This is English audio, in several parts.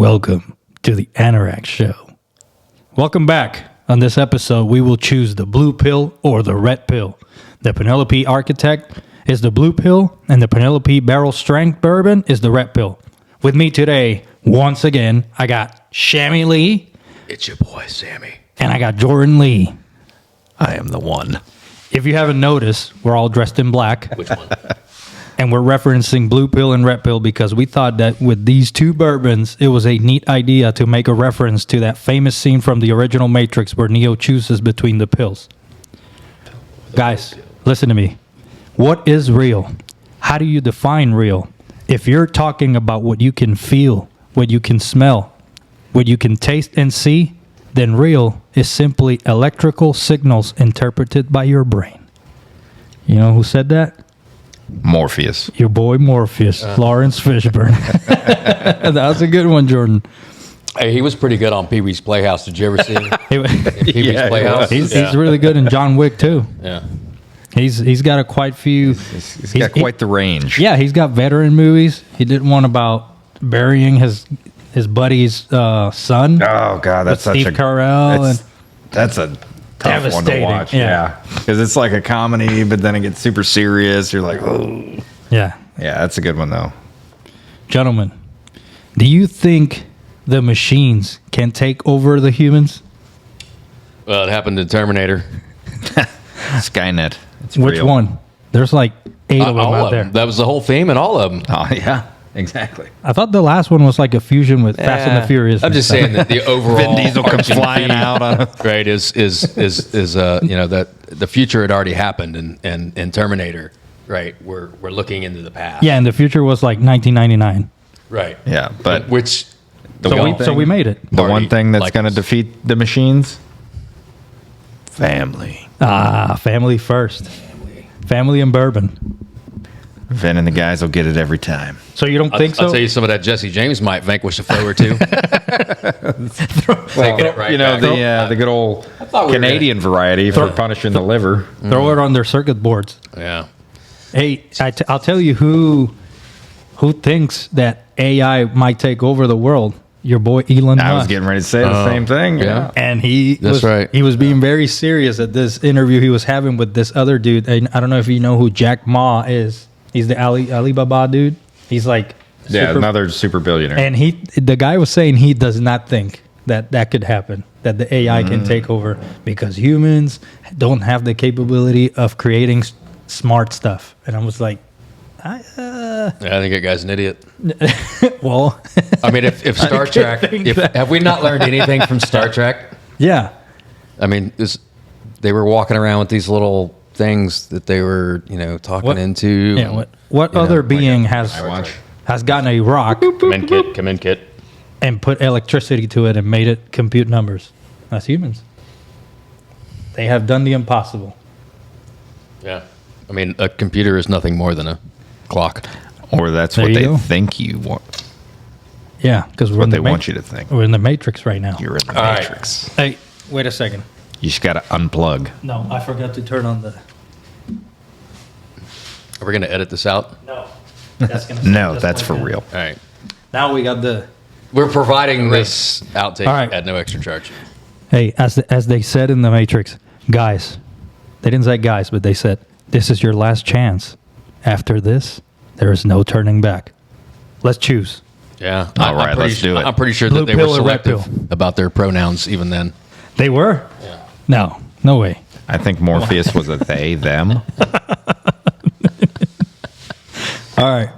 Welcome to the Anorak Show. Welcome back. On this episode, we will choose the blue pill or the red pill. The Penelope Architect is the blue pill, and the Penelope Barrel Strength Bourbon is the red pill. With me today, once again, I got Shammy Lee. It's your boy, Sammy. And I got Jordan Lee. I am the one. If you haven't noticed, we're all dressed in black. Which one? And we're referencing blue pill and red pill because we thought that with these two bourbons, it was a neat idea to make a reference to that famous scene from the original Matrix where Neo chooses between the pills. Guys, listen to me. What is real? How do you define real? If you're talking about what you can feel, what you can smell, what you can taste and see, then real is simply electrical signals interpreted by your brain. You know who said that? Morpheus. Your boy Morpheus, Lawrence Fishburne. That was a good one, Jordan. Hey, he was pretty good on Pee-wee's Playhouse. Did you ever see Pee-wee's Yeah, Playhouse? He's really good in John Wick too. Yeah. He's got a quite few. He's got quite the range. Yeah, he's got veteran movies. He did one about burying his buddy's son. Oh God, that's with such Steve a Carell. that's a tough one to Devastating, watch. yeah. Because it's like a comedy, but then it gets super serious. You're like, oh, Yeah, that's a good one though. gentlemen, do you think the machines can take over the humans? Well, it happened in Terminator. Skynet. It's Which real. one? There's like 8 of them All out of there. them. That was the whole theme in all of them. Oh yeah, exactly. I thought the last one was like a fusion with Fast and the Furious. I'm just saying that the overall Vin Diesel comes arching flying theme, out on a right, is you know, that the future had already happened in Terminator, right? We're looking into the past. Yeah, and the future was like 1999. Right. Yeah, but which So we made it. the one thing that's like going to us. defeat the machines, family. Family first. Family and bourbon. Vin and the guys will get it every time. So you don't think so? I'll tell you some of that Jesse James might vanquish a foe or two. Taking it right You know, back. the good old thought we were Canadian variety for punishing the liver. Throw it on their circuit boards. Yeah. Hey, I'll tell you who thinks that AI might take over the world. Your boy Elon Musk. I was getting ready to say the same thing. yeah. And he That's was right. He was being very serious at this interview he was having with this other dude. And I don't know if you know who Jack Ma is. He's the Alibaba dude. He's like Another super billionaire. And the guy was saying he does not think that could happen, that the AI can take over because humans don't have the capability of creating smart stuff. And I was like, Yeah, I think that guy's an idiot. well, I mean, if Star Trek, have we not learned anything from Star Trek? yeah. I mean, they were walking around with these little things that they were, talking into. Yeah, what other being has gotten a rock Come in, kid. and put electricity to it and made it compute numbers? That's humans. They have done the impossible. Yeah. I mean, a computer is nothing more than a clock. Or that's There what you they go. think you want. Yeah, because What they want you to think. We're in the Matrix right now. You're in the All right. Matrix. Hey, wait a second. You just got to unplug. No, I forgot to turn on the. Are we going to edit this out? No, that's gonna. No, that's for real. All right. Now we got the. We're providing this outtake All right. at no extra charge. Hey, as they said in the Matrix, guys. They didn't say guys, but they said this is your last chance. After this, there is no turning back. Let's choose. Yeah. All right, let's do it. I'm pretty sure Blue that they were pill or red selective pill? about their pronouns even then. They were. Yeah. No way. I think Morpheus was a they, them. All right.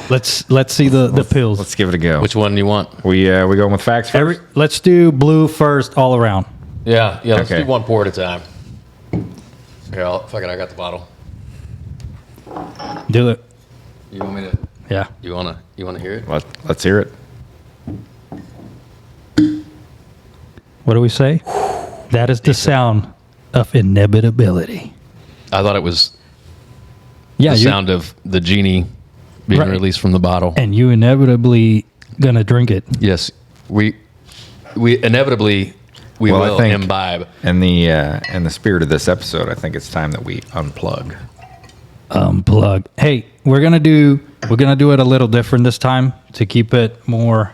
Let's see the pills. Let's give it a go. Which one do you want? we going with facts first? Let's do blue first, all around. Yeah. Let's Okay. do one pour at a time. Here, fuck it. I got the bottle. Do it. You want me to? Yeah. You wanna hear it? Let's hear it. What do we say? That is the sound of inevitability. I thought it was Yeah, the you, sound of the genie being Right. released from the bottle. and you inevitably gonna drink it. Yes, we inevitably we Well, I will think- imbibe. In the spirit of this episode, I think it's time that we unplug. Unplug. Hey, we're gonna do it a little different this time to keep it more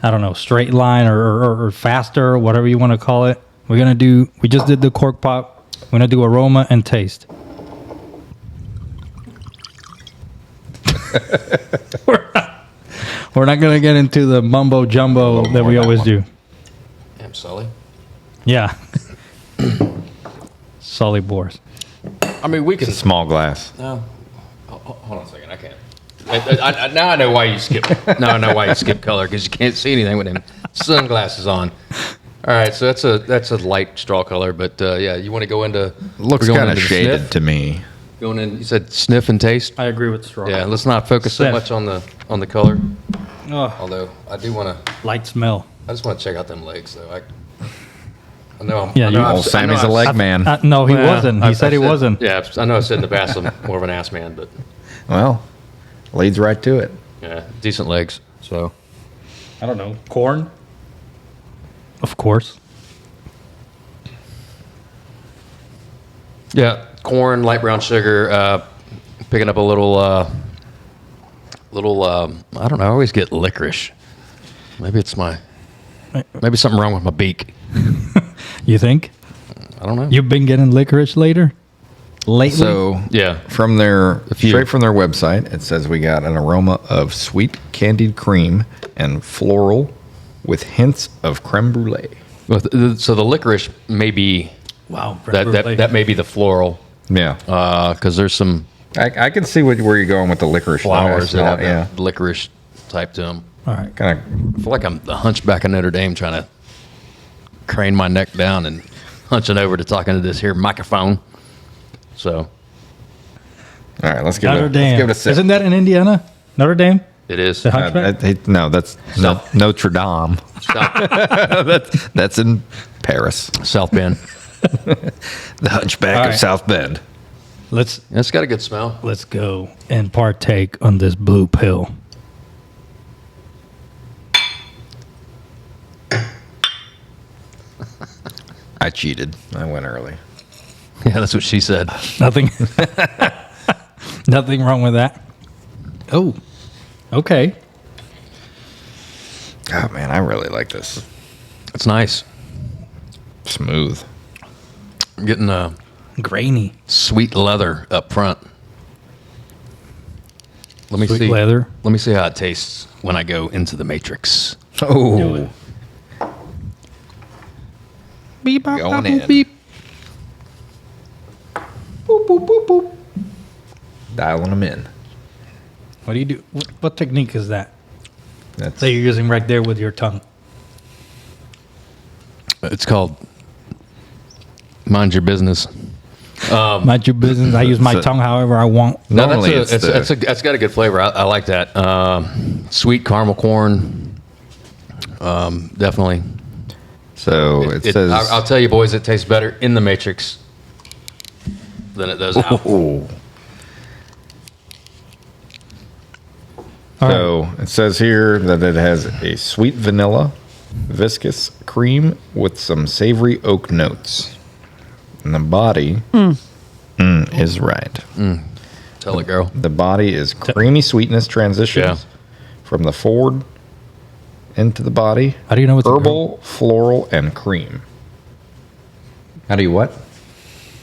I don't know, straight line or faster, or whatever you want to call it. We just did the cork pop. We're going to do aroma and taste. We're not going to get into the mumbo jumbo that we always do. Damn, Sully. Yeah. Sully Boars. I mean, we can. It's a small glass. No. Hold on a second. I can't. Now I know why you skip. Now I know why you skip color, because you can't see anything with them sunglasses on. All right, so that's a light straw color, but yeah, you want to go into. Looks we're going kind of into the shaded sniff? to me. Going in, you said sniff and taste. I agree with straw. Yeah, let's not focus so Sniff. much on the color. Oh, Although I do want to. light smell. I just want to check out them legs, though. I know I'm. Yeah, I know you- I've- Old Sammy's I know a I've- leg man. No, he Well, wasn't. He I've said he said- wasn't. Yeah, I know I said in the past I'm more of an ass man, but Well, leads right to it. yeah, decent legs. So I don't know. Corn? Of course. yeah, corn, light brown sugar, picking up a little. I don't know. I always get licorice. Maybe it's maybe something wrong with my beak. You think? I don't know. You've been getting licorice lately? So Yeah. from their few. straight from their website, it says we got an aroma of sweet candied cream and floral with hints of creme brulee. Well, so the licorice may be Wow. that may be the floral, Yeah, because there's some I can see where you're going with the licorice. flowers that have yeah, that licorice type to them. All right. kind I feel like I'm the hunchback of Notre Dame trying to crane my neck down and hunching over to talking to this here microphone. So of. All right, let's give Notre it. Dame. Let's give it a sip. Isn't that in Indiana? Notre Dame? it is. The Hunchback? No, that's Notre Dame. South, That's in Paris. South Bend. The Hunchback All of right. South Bend. Let's It's got a good smell. go and partake on this blue pill. I cheated. I went early. Yeah, that's what she said. Nothing. Nothing wrong with that. Oh. Okay. Oh man, I really like this. It's nice. Smooth. I'm getting a Grainy. sweet leather up front. Let me Sweet see. leather. Let me see how it tastes when I go into the Matrix. Oh, Beep, bop, Going bop, boop, in. beep. boop boop boop boop. Dialing them in. What do you do? What technique is that? That's That you're using right there with your tongue? It's called Mind Your Business. Mind your business. I use my So- tongue however I want. No, Normally that's got a good flavor. I like that. Sweet caramel corn. Definitely. so. It says. I'll tell you, boys, it tastes better in the Matrix than it does out. Oh. All So it says here that it has a sweet vanilla, viscous cream with some savory oak notes. And the body is right. Tell it, girl. The body is creamy sweetness transitions Yeah. from the forward into the body. How do you know it's a herbal, floral, and cream? How do you what?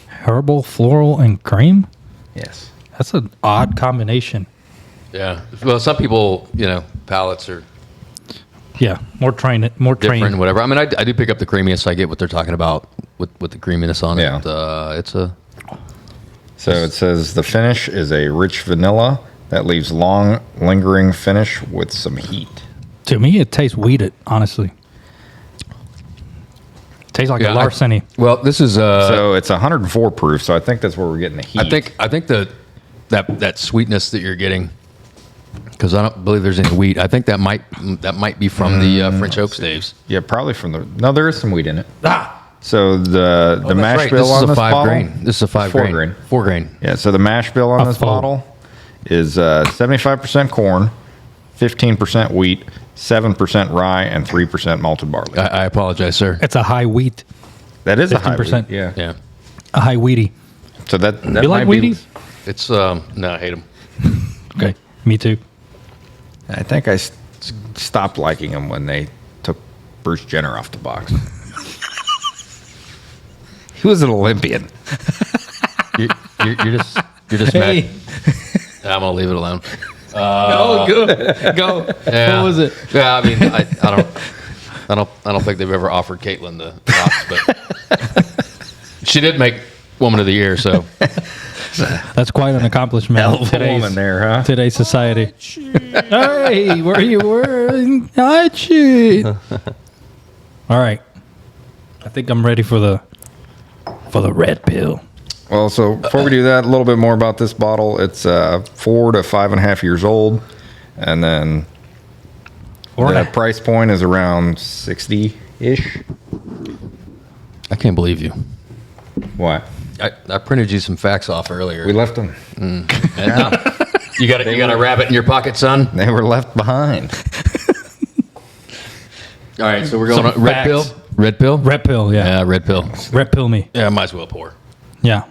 Herbal, floral, and cream? Yes. That's an odd combination. Yeah. Well, some people, palates are Yeah, more trained. different, whatever. I mean, I do pick up the creaminess. I get what they're talking about with the creaminess on Yeah. it. It's a So it says the finish is a rich vanilla that leaves long, lingering finish with some heat. To me, it tastes weeded. Honestly, tastes like a larceny. Well, this is So it's 104 proof. So I think that's where we're getting the heat. I think that sweetness that you're getting, because I don't believe there's any wheat. I think that might be from the French oak staves. Yeah, probably from the. No, there is some wheat in it. Ah, So the That's mash right. bill This is on a this 5 bottle. grain. This is a 5 4 grain. grain. 4 grain. Yeah. So the mash bill on A this full. bottle is 75% corn, 15% wheat, 7% rye, and 3% malted barley. I apologize, sir. it's a high wheat, That is a high 15%. wheat. Yeah. Yeah. a high wheaty. So that You like might be- Wheaties? It's no, I hate them. Okay, me too. I think I stopped liking him when they took Bruce Jenner off the box. He was an Olympian. You're just Hey. mad. I'm gonna leave it alone. Oh, good. Go. Yeah. What was it? Yeah, I mean, I don't think they've ever offered Caitlyn the box, but she did make Woman of the Year. So That's quite an accomplishment. Hell in of a woman there, huh? Today's society. Hey, where you were? Archie. All right. I think I'm ready for the red pill. Well, so before we do that, a little bit more about this bottle. It's 4 to 5.5 years old, and then the price point is around 60-ish. I can't believe you. What? I printed you some facts off earlier. We left them. You got a rabbit in your pocket, son. They were left behind. All right, so we're going Some on red facts. pill. Red pill. Red pill, yeah. Yeah, red pill. Red pill me. Yeah, might as well pour. Yeah.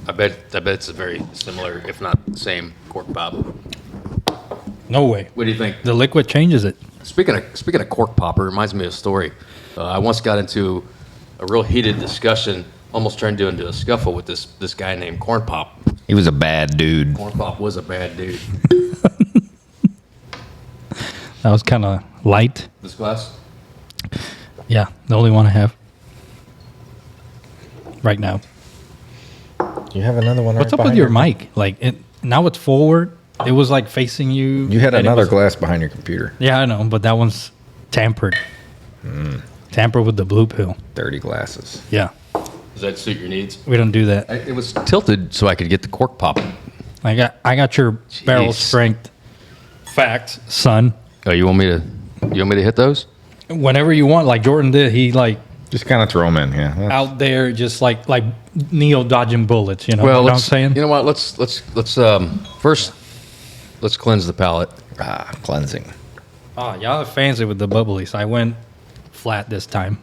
I bet it's a very similar, if not the same, cork pop. No way. What do you think? The liquid changes it. Speaking of cork popper, reminds me of a story. I once got into a real heated discussion, almost turned into a scuffle with this guy named Corn Pop. He was a bad dude. Corn Pop was a bad dude. That was kind of light. This glass? Yeah, the only one I have right now. You have another one. What's up with your mic? Like now it's forward. It was like facing you. You had and it another was- glass behind your computer. Yeah, I know, but that one's tampered. Tampered with the blue pill. Dirty glasses. Yeah, Does that suit your needs? we don't do that. It was tilted so I could get the cork pop. I got your barrel Jeez. strength facts, son. Oh, you want me to hit those? Whenever you want, like Jordan did, he like Just kind of throw them in, yeah. out there just like Neo dodging bullets. You know Well, what I'm saying? You know what? Let's first let's cleanse the palate. Cleansing. Oh, y'all are fancy with the bubbly, so I went flat this time.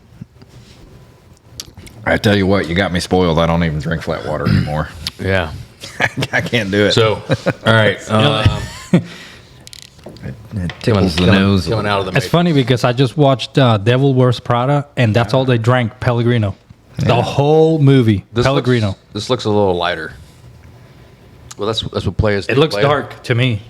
I tell you what, you got me spoiled. I don't even drink flat water anymore. Yeah. I can't do it. So, all right. It tickles the nose. Coming out of the It's funny because I just watched Devil Wears Prada, and that's all they drank, Pellegrino. The whole movie, Pellegrino. This looks a little lighter. Well, that's what players. It looks dark to me.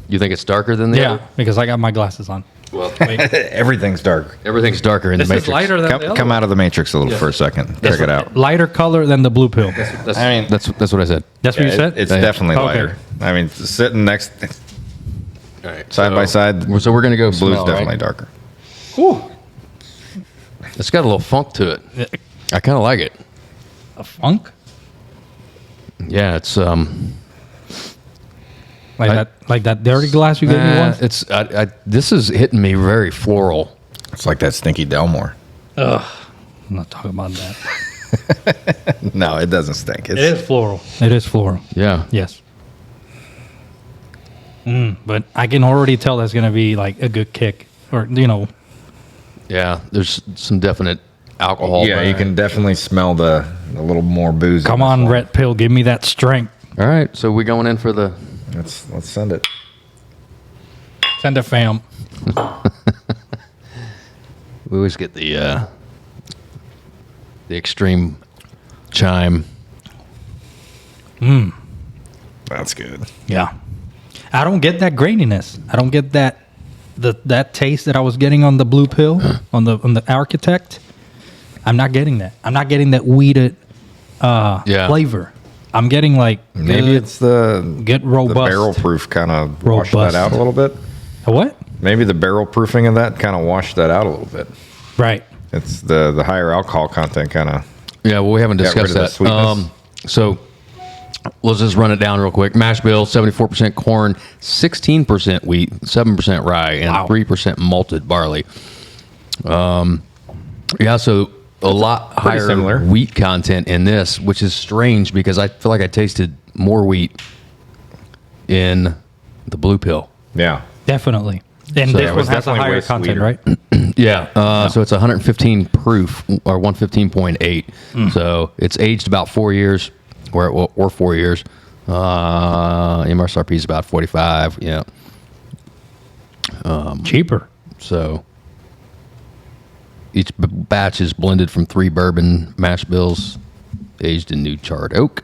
You think it's darker than the Yeah, other? because I got my glasses on. Well, Everything's dark. everything's darker in This the is Matrix. lighter than the other Come one. out of the Matrix a little for a second. Check it out. Lighter color than the blue pill. That's, I mean- that's what I said. That's what you said? It's Yeah. definitely Okay. lighter. I mean, sitting next All right. side by side, So we're gonna go blue's smell, definitely right? darker. Ooh, It's got a little funk to it. I kind of like it. a funk? Yeah, it's Like that dirty glass you gave me once? it's this is hitting me very floral. It's like that stinky Delmore. Ugh, I'm not talking about that. No, it doesn't stink. It is floral. It is floral. Yeah. Yes. But I can already tell that's going to be like a good kick. Or, Yeah, there's some definite alcohol. Yeah, you burn. can definitely smell the little more booze. come in this on, one. red pill. Give me that strength. All right, so we're going in for the. Let's send it. Send a fam. We always get the extreme chime. That's good. Yeah. I don't get that graininess. I don't get that that taste that I was getting on the blue pill, on the Architect. I'm not getting that. I'm not getting that weeded flavor. I'm getting like Maybe good- it's the get robust. The barrel proof kind of washed Robust. that out a little bit. A what? Maybe the barrel proofing of that kind of washed that out a little bit. Right. It's the higher alcohol content kind of. Yeah, well, we haven't Got rid discussed of the that. sweetness. So let's just run it down real quick. Mash bill: 74% corn, 16% wheat, 7% rye, and Wow. 3% malted barley. Yeah, so a lot pretty higher similar. wheat content in this, which is strange because I feel like I tasted more wheat in the blue pill. Yeah. Definitely. And So this it one was has a definitely higher way content, sweeter. right? Yeah, so it's 115 proof or 115.8. So it's aged about 4 years, or 4 years. MSRP is about 45. Yeah. Cheaper. So each batch is blended from 3 bourbon mash bills, aged in new charred oak,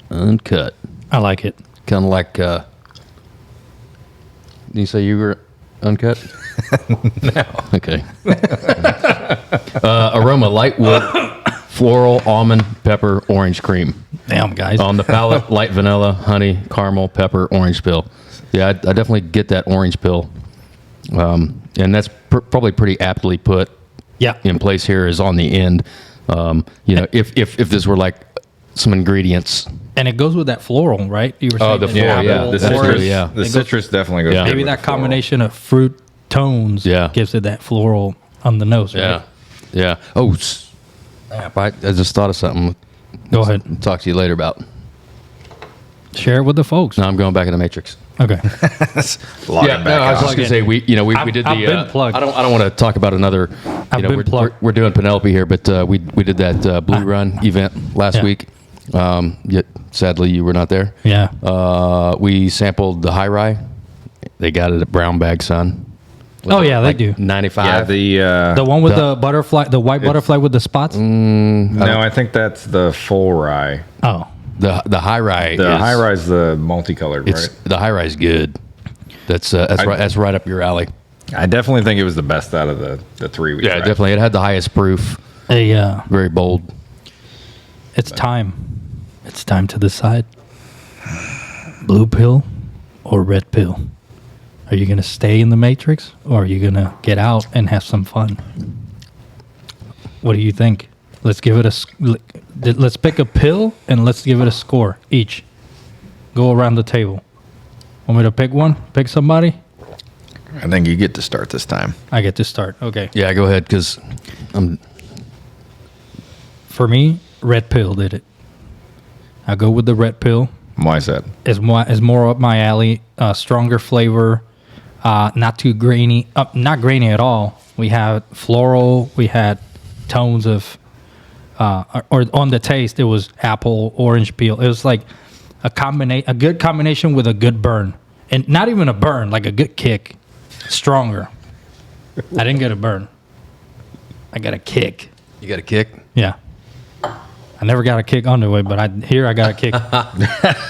uncut. I like it. Kind of like. Did you say you were uncut? No. Okay. Aroma: light wood, floral, almond, pepper, orange cream. Damn, guys. On the palate, light vanilla, honey, caramel, pepper, orange peel. Yeah, I definitely get that orange peel. And that's probably pretty aptly put Yeah. in place here is on the end. If this were like some ingredients. And it goes with that floral, right? You were saying the floral, yeah. The That's citrus, true, yeah. the citrus definitely goes. Yeah. good Maybe with that the floral. combination of fruit tones gives it that floral on the nose, right? Yeah. Oh, I just thought of something. Go ahead. I'll talk to you later about. Share it with the folks. No, I'm going back in the Matrix. Okay. Log it back I was on. just gonna say we did the. I've been plugged. I don't want to talk about another. Been plugged. We're doing Penelope here, but we did that Blue Run event last Yeah. week. Yet sadly you were not there. Yeah. We sampled the high rye. They got it at Brown Bag Sun. Oh, yeah, they do. 95. Yeah, The one with the butterfly, the white butterfly with the spots? no, I think that's the full rye. Oh. The high rye. The is, high rye is the multicolored, It's right? the high rye is good. That's right up your alley. I definitely think it was the best out of the 3 we Yeah, tried. definitely. It had the highest proof. Very bold. It's time. It's time to decide. Blue pill or red pill? Are you going to stay in the Matrix or are you going to get out and have some fun? What do you think? Let's give it let's pick a pill and let's give it a score each. Go around the table. Want me to pick one? Pick somebody? I think you get to start this time. I get to start. Okay. Yeah, go ahead, because I'm. For me, red pill did it. I go with the red pill. Why is that? Is more up my alley. Stronger flavor, not too grainy. Not grainy at all. We had floral. We had tones of, or on the taste, it was apple, orange peel. It was like a good combination with a good burn, and not even a burn, like a good kick. Stronger. I didn't get a burn. I got a kick. You got a kick? Yeah. I never got a kick on the way, but I got a kick. All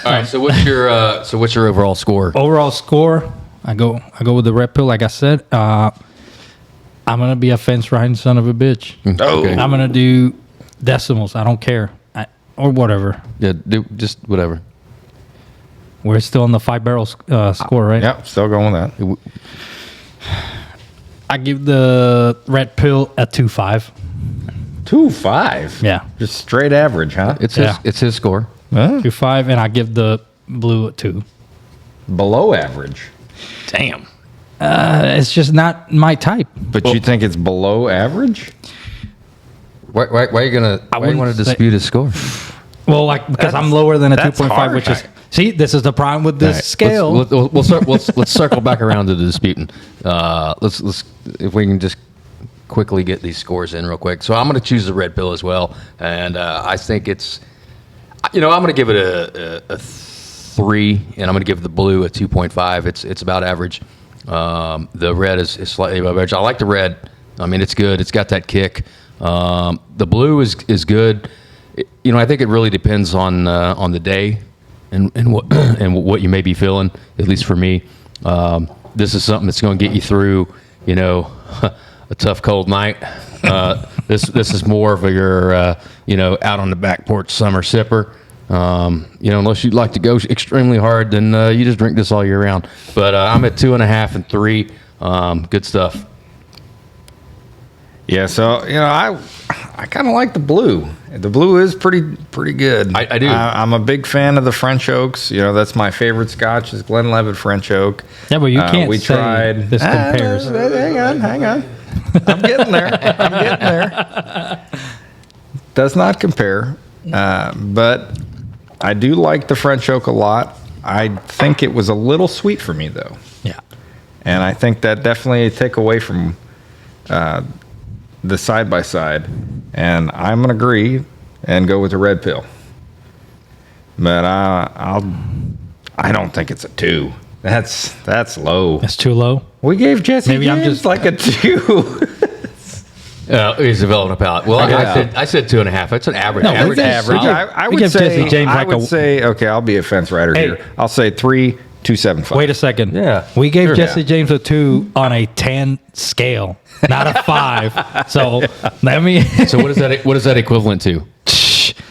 right. So what's your overall score? Overall score, I go with the red pill. Like I said, I'm gonna be a fence riding son of a bitch. Oh. I'm gonna do decimals. I don't care, or whatever. Yeah, do just whatever. We're still on the 5-barrel score, right? Yep, still going with that. I give the red pill a 2.5. 2.5. Yeah, Just straight average, huh? It's Yeah. his score. Huh? 2.5, and I give the blue a 2. Below average. Damn. It's just not my type. But you think it's below average? Why are you gonna? Why you wouldn't want to say- dispute his score? Well, because I'm lower than a that's 2.5, hard. which is see, this is the problem with this scale. Let's circle back around to the disputing. Let's if we can just quickly get these scores in real quick. So I'm going to choose the red pill as well, and I think it's, I'm going to give it a 3, and I'm going to give the blue a 2.5. It's about average. The red is slightly above average. I like the red. I mean, it's good. It's got that kick. The blue is good. I think it really depends on the day and what and what you may be feeling. At least for me, this is something that's going to get you through. A tough cold night. This is more of your out on the back porch summer sipper. Unless you'd like to go extremely hard, then you just drink this all year round. But I'm at 2.5 and 3. Good stuff. Yeah, so I kind of like the blue. The blue is pretty good. I do. I'm a big fan of the French oaks. That's my favorite Scotch is Glenlivet French Oak. Yeah, but you can't we say tried. this compares. Hang on. I'm getting there. Does not compare, but I do like the French Oak a lot. I think it was a little sweet for me though, Yeah. and I think that definitely take away from the side by side, and I'm gonna agree and go with the red pill. But I don't think it's a 2. That's low. That's too low. We gave Jesse Maybe I'm James just- like a 2. He's developing a palate. Well, I said 2.5. That's an average. No, we average. gave- Average. we give- I we would give say. Jesse James I like would a- say. Okay, I'll be a fence rider Hey. here. I'll say 3.275. Wait a second. Yeah, We gave sure. Jesse James a 2 on a 10 scale, not a 5. So let me So what is that equivalent to?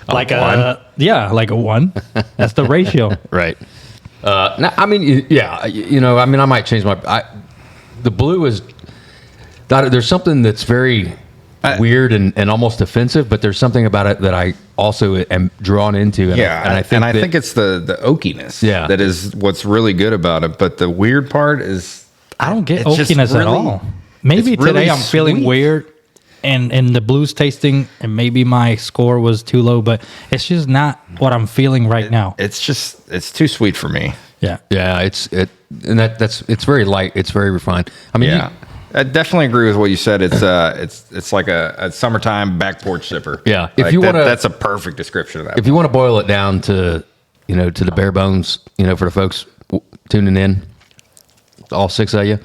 like a 1. That's the ratio. Right. Now, I mean, yeah. I mean, I might change the blue is. There's something that's very weird and almost offensive, but there's something about it that I also am drawn into. And Yeah, I think it's the oakiness. Yeah. that is what's really good about it. But the weird part is I don't get it's just oakiness at really- all. Maybe it's really today I'm feeling sweet. weird and the blues tasting, and maybe my score was too low, but it's just not what I'm feeling right now. it's too sweet for me. Yeah. Yeah, it's very light. It's very refined. I mean, Yeah, I definitely agree with what you said. It's like a summertime back porch sipper. Yeah, Like if you want to, that's a perfect description of that. if you want to boil it down to, to the bare bones, for the folks tuning in, all 6 of you,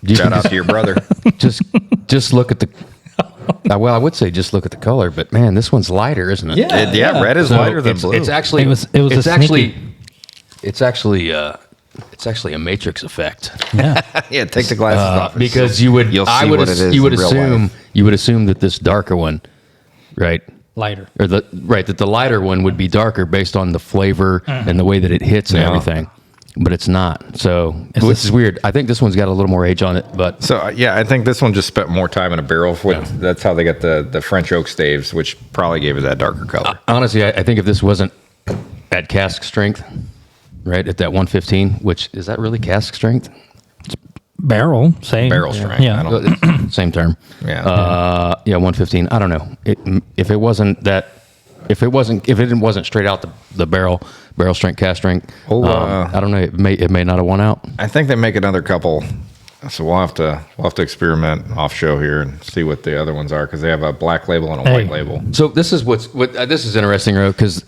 you Shout can out to your brother. just look at the. Well, I would say just look at the color, but man, this one's lighter, isn't it? Yeah, red is So lighter than it's, blue. It's actually It was it's a actually sneaky- it's actually it's actually a matrix effect. Yeah. yeah, take the glasses off. Because you'll see what it is. you would in real assume life. you would assume that this darker one, right, Lighter. or that the lighter one would be darker based on the flavor and the way that it hits and Yeah. everything, but it's not. So It's which a- is weird. I think this one's got a little more age on it, but So yeah, I think this one just spent more time in a barrel. That's how they got the French oak staves, which probably gave it that darker color. honestly, I think if this wasn't at cask strength, right at that 115, which is that really cask strength? Barrel, same. Barrel strength. Yeah. I don't, Same term. yeah. 115. I don't know. If it wasn't straight out the barrel strength, cast strength. Oh, I don't know. It may not have won out. I think they make another couple. So we'll have to experiment off show here and see what the other ones are, because they have a black label and a white label. So this is this is interesting, because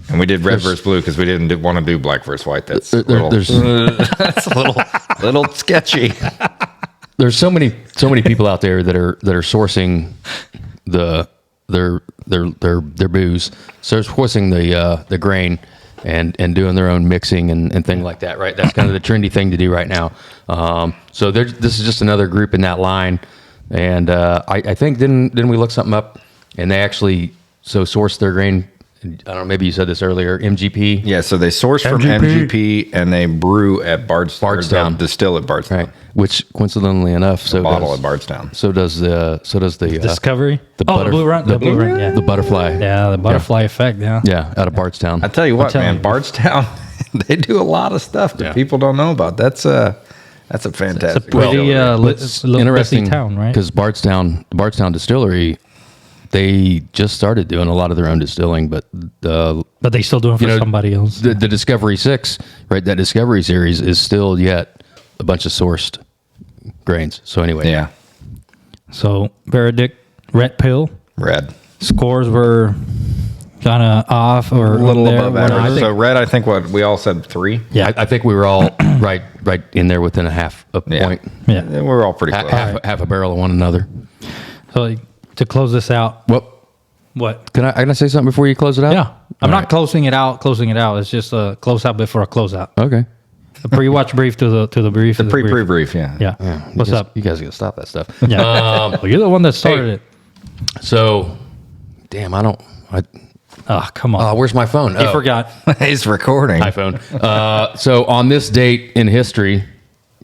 And we did red versus blue because we didn't want to do black versus white. That's there's that's a little sketchy. there's so many people out there that are sourcing their booze, so sourcing the grain and doing their own mixing and things like that, right? That's kind of the trendy thing to do right now. So this is just another group in that line, and I think didn't we look something up, and they actually source their grain. I don't know, maybe you said this earlier, MGP. Yeah, so they source from MGP and they brew at Bardstown. distill at Bardstown. Right, which coincidentally enough, Bottle at Bardstown. So does the Discovery. the the blue run. The blue run. Yeah. the butterfly. Yeah, the butterfly effect. Yeah. Yeah, out of Bardstown. I tell you what, telling man, you. Bardstown, they do a lot of stuff that Yeah. people don't know about. That's a fantastic. Pretty It's interesting town, right? Because the Bardstown Distillery, they just started doing a lot of their own distilling, but But they still doing it for somebody else. The Discovery 6, right? That Discovery series is still yet a bunch of sourced grains. So anyway, Yeah, So Verdict, Red Pill. red. Scores were kind of off or A little there, above whatever. average. So red, I think what we all said 3. Yeah. I think we were all right in there within a half a Yeah. point, Yeah. Yeah, we're all pretty close. half a barrel of one another. So to close this out, what? Can I say something before you close it out? Yeah. I'm All not closing it out. It's just a close out before a closeout. Okay. A pre-watch brief to the brief. The is brief. pre-brief, yeah. Yeah. What's up? You guys got to stop that stuff. Yeah. Well, you're the one that started it. So, damn, Oh, come on. where's my phone? He forgot. He's recording. iPhone. So on this date in history,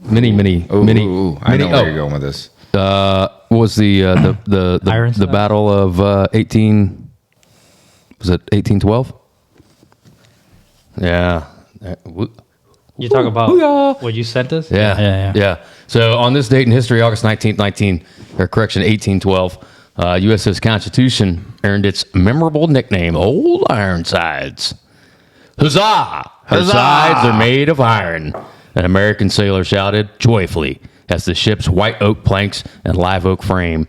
many. I know where you're going with this. Was the Ironside? battle of 1812? Yeah. You talk about what you sent us? Yeah. So on this date in history, August 19th, 1812, USS Constitution earned its memorable nickname, Old Ironsides. Huzzah! Her sides are made of iron, an American sailor shouted joyfully as the ship's white oak planks and live oak frame,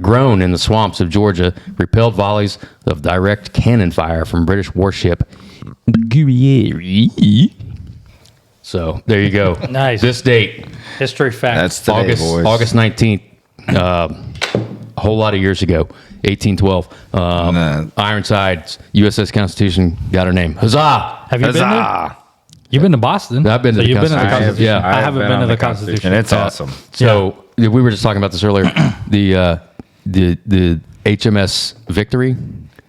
grown in the swamps of Georgia, repelled volleys of direct cannon fire from British warship Guerriere So there you go. Nice. This date, History fact. That's today, boys. August 19th, a whole lot of years ago, 1812. Ironsides, USS Constitution got her name. Huzzah! Have you been there? Huzzah! You've been to Boston. I've been to the you've been to the Constitution. Constitution. Yeah. I haven't been to the Constitution. It's awesome. So we were just talking about this earlier. The HMS Victory.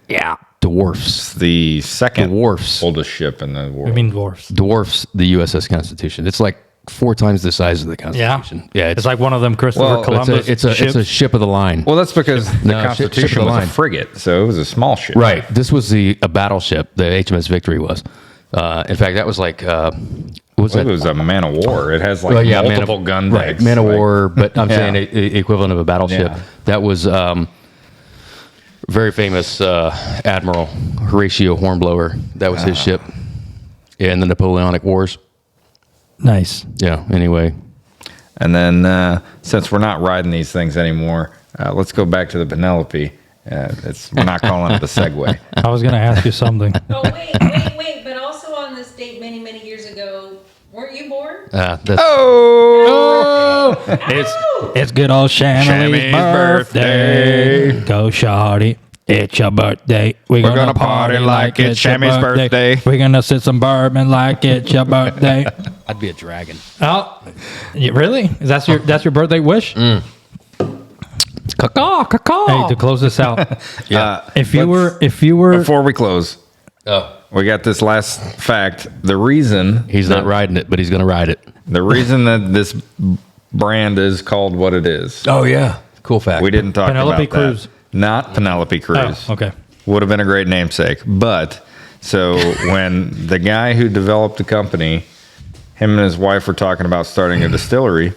Yeah. Dwarfs The second Dwarfs. oldest ship in the world. I mean dwarfs. the USS Constitution. It's like 4 times the size of the Yeah. Constitution. Yeah. It's like one of them Christopher Well, Columbus it's a ships. ship of the line. Well, that's because the No, ship of Constitution the was line. a frigate, so it was a small ship. Right. This was a battleship. The HMS Victory was. In fact, that was like what was Well, it that? was a man of war. It has like Well, yeah, multiple gun right, decks. man of like- war. But I'm Yeah. saying equivalent of a battleship. Yeah. That was very famous Admiral Horatio Hornblower. That was his ship in the Napoleonic Wars. Nice. Yeah. Anyway. And then since we're not riding these things anymore, let's go back to the Penelope. We're not calling it the Segway. I was going to ask you something. Oh, wait. But also on this date many, many years ago, weren't you born? That's, Oh! It's good old Shami's birthday. Go shawty. It's your birthday. We're gonna party like it's your Shami's birthday. We're gonna sit some bourbon like it's your birthday. I'd be a dragon. Oh, really? That's your birthday wish? Caw. Hey, to close this out, Yeah. if you were Before we close, Oh, we got this last fact. The reason he's not riding it, but he's going to ride it. the reason that this brand is called what it is. Oh yeah, cool fact. We didn't talk Penelope about Cruz. that. Not Penelope Cruz. Oh, okay. Would have been a great namesake. But so when the guy who developed the company, him and his wife were talking about starting a distillery,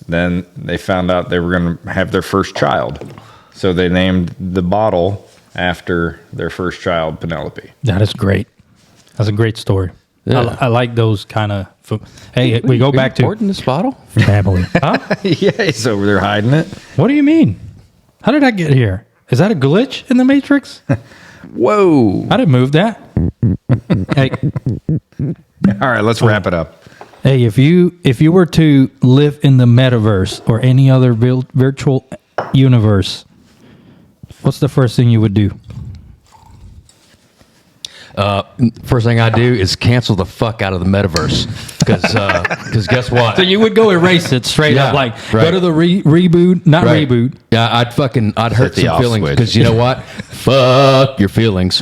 then they found out they were going to have their first child. So they named the bottle after their first child, Penelope. That is great. That's a great story. Yeah. I like those kind of. Hey, we go back to Important this bottle. family. Huh? Yeah, he's over there hiding it. What do you mean? How did I get here? Is that a glitch in the Matrix? Whoa. I didn't move that. Hey, All right, let's wrap it up. hey, if you were to live in the metaverse or any other virtual universe, what's the first thing you would do? First thing I do is cancel the fuck out of the metaverse because guess what? So you would go erase it straight Yeah, up, like right. go to the reboot, not Right. reboot. Yeah, I'd hurt the some off feelings switch. because you know what? Fuck your feelings.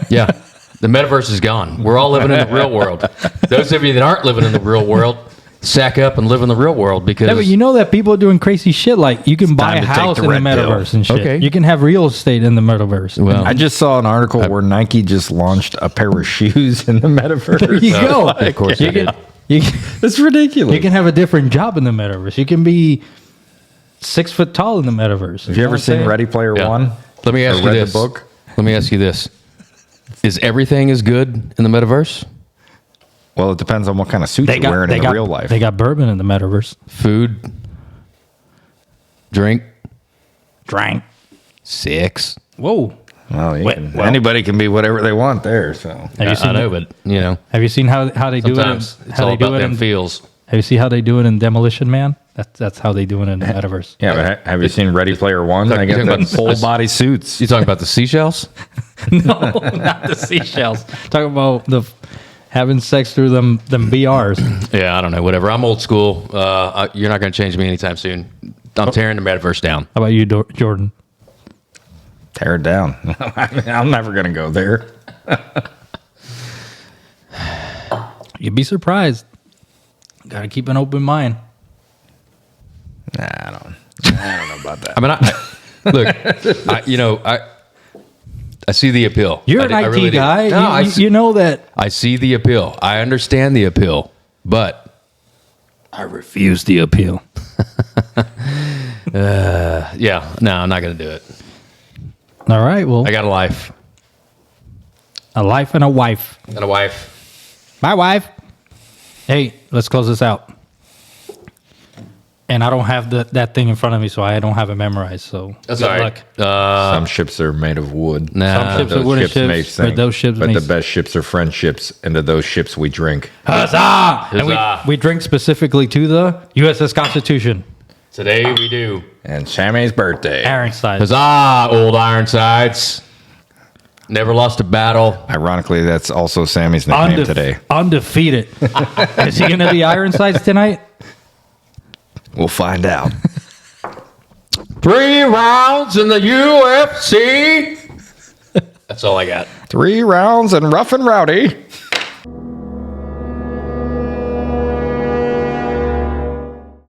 Yeah, the metaverse is gone. We're all living in the real world. Those of you that aren't living in the real world, sack up and live in the real world because Yeah, but you know that people are doing crazy shit. Like you can buy time a to take house the in the red pill. metaverse and shit. Okay. You can have real estate in the metaverse. Well, I just saw an article where Nike just launched a pair of shoes in the metaverse. There you go. of course You you can, did. you, can, It's ridiculous. you can have a different job in the metaverse. You can be 6 foot tall in the metaverse. Have you ever seen Ready Player Yeah. One? Let me ask Or you read this. the book? Let me ask you this: is everything as good in the metaverse? Well, it depends on what kind of suit you're wearing in real life. They got bourbon in the metaverse. Food, drink, Drank. sex. Whoa. well, well- anybody can be whatever they want there. So Have you seen I know, but you know, Have you seen how they do it? sometimes it's all about them feels. Have you seen how they do it in Demolition Man? That's how they do it in the metaverse. yeah, but have you seen Ready Player One? Talk- I you're get talking them about- full body suits. You talking about the seashells? No, not the seashells. Talking about the having sex through them BRs. Yeah, I don't know. Whatever. I'm old school. You're not going to change me anytime soon. I'm tearing the metaverse down. How about you, Jordan? Tear it down. I'm never gonna go there. You'd be surprised. Got to keep an open mind. Nah, I don't know about that. I mean, look, I see the appeal. You're I an do- I IT really do. guy. No, I see, you know that. I see the appeal. I understand the appeal, but I refuse the appeal. yeah, no, I'm not going to do it. All right. Well, I got a life a life and a wife. and a wife. My wife. Hey, let's close this out. and I don't have that thing in front of me, so I don't have it memorized. So That's good all right. luck. Some ships are made of wood. Nah. Some ships are Those wooden ships may ships, but sink, those ships but may the best ships are friendships, and to those ships we drink. Huzzah! And Huzzah. we drink specifically to the USS Constitution, Today we do. And Sammy's birthday. Ironside. Huzzah, old Ironsides. Never lost a battle. Ironically, that's also Sammy's nickname today. Undefeated. Is he going to be Ironsides tonight? We'll find out. 3 rounds in the UFC. That's all I got. 3 rounds and rough and rowdy.